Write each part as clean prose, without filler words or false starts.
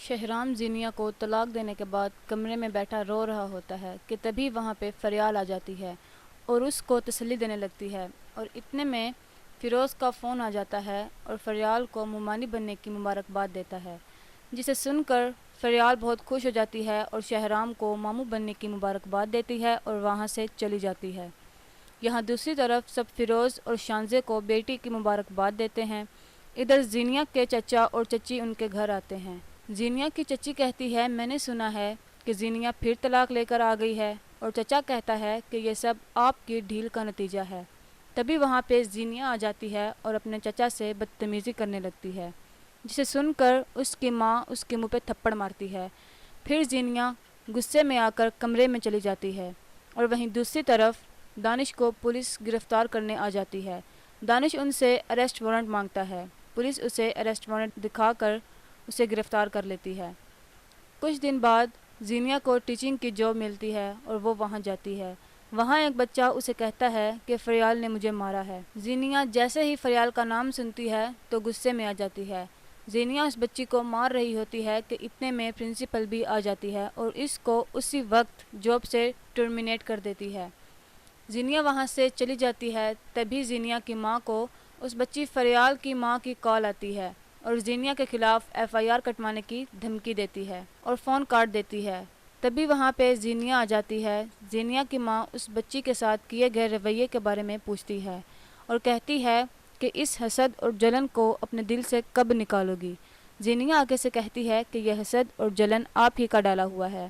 شہرام زینیا کو طلاق دینے کے بعد کمرے میں بیٹھا رو رہا ہوتا ہے کہ تبھی وہاں پہ فریال آ جاتی ہے اور اس کو تسلی دینے لگتی ہے، اور اتنے میں فیروز کا فون آ جاتا ہے اور فریال کو ممانی بننے کی مبارکباد دیتا ہے، جسے سن کر فریال بہت خوش ہو جاتی ہے اور شہرام کو ماموں بننے کی مبارکباد دیتی ہے اور وہاں سے چلی جاتی ہے۔ یہاں دوسری طرف سب فیروز اور شانزے کو بیٹی کی مبارکباد دیتے ہیں۔ ادھر زینیا کے چچا اور چچی ان کے گھر آتے ہیں۔ زینیا کی چچی کہتی ہے میں نے سنا ہے کہ زینیا پھر طلاق لے کر آ گئی ہے، اور چچا کہتا ہے کہ یہ سب آپ کی ڈھیل کا نتیجہ ہے۔ تبھی وہاں پہ زینیا آ جاتی ہے اور اپنے چچا سے بدتمیزی کرنے لگتی ہے، جسے سن کر اس کی ماں اس کے منہ پہ تھپڑ مارتی ہے۔ پھر زینیا غصے میں آ کر کمرے میں چلی جاتی ہے، اور وہیں دوسری طرف دانش کو پولیس گرفتار کرنے آ جاتی ہے۔ دانش ان سے اریسٹ وارنٹ مانگتا ہے۔ پولیس اسے اریسٹ وارنٹ دکھا کر اسے گرفتار کر لیتی ہے۔ کچھ دن بعد زینیا کو ٹیچنگ کی جاب ملتی ہے اور وہ وہاں جاتی ہے۔ وہاں ایک بچہ اسے کہتا ہے کہ فریال نے مجھے مارا ہے۔ زینیا جیسے ہی فریال کا نام سنتی ہے تو غصے میں آ جاتی ہے۔ زینیا اس بچی کو مار رہی ہوتی ہے کہ اتنے میں پرنسپل بھی آ جاتی ہے اور اس کو اسی وقت جاب سے ٹرمینیٹ کر دیتی ہے۔ زینیا وہاں سے چلی جاتی ہے۔ تبھی زینیا کی ماں کو اس بچی فریال کی ماں کی کال آتی ہے اور زینیا کے خلاف FIR کٹوانے کی دھمکی دیتی ہے اور فون کاٹ دیتی ہے۔ تبھی وہاں پہ زینیا آ جاتی ہے۔ زینیا کی ماں اس بچی کے ساتھ کیے گئے رویے کے بارے میں پوچھتی ہے اور کہتی ہے کہ اس حسد اور جلن کو اپنے دل سے کب نکالو گی۔ زینیا آگے سے کہتی ہے کہ یہ حسد اور جلن آپ ہی کا ڈالا ہوا ہے۔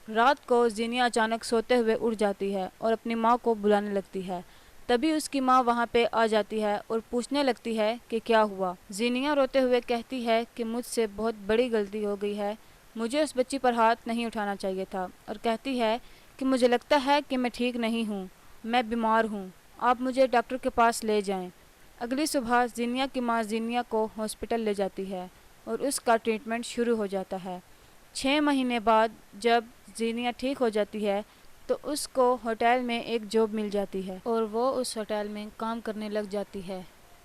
رات کو زینیا اچانک سوتے ہوئے اٹھ جاتی ہے اور اپنی ماں کو بلانے لگتی ہے۔ تبھی اس کی ماں وہاں پہ آ جاتی ہے اور پوچھنے لگتی ہے کہ کیا ہوا۔ زینیا روتے ہوئے کہتی ہے کہ مجھ سے بہت بڑی غلطی ہو گئی ہے، مجھے اس بچی پر ہاتھ نہیں اٹھانا چاہیے تھا، اور کہتی ہے کہ مجھے لگتا ہے کہ میں ٹھیک نہیں ہوں، میں بیمار ہوں، آپ مجھے ڈاکٹر کے پاس لے جائیں۔ اگلی صبح زینیا کی ماں زینیا کو ہاسپٹل لے جاتی ہے اور اس کا ٹریٹمنٹ شروع ہو جاتا ہے۔ 6 مہینے بعد جب زینیا ٹھیک ہو جاتی ہے تو اس کو ہوٹل میں ایک جاب مل جاتی ہے اور وہ اس ہوٹل میں کام کرنے لگ جاتی ہے۔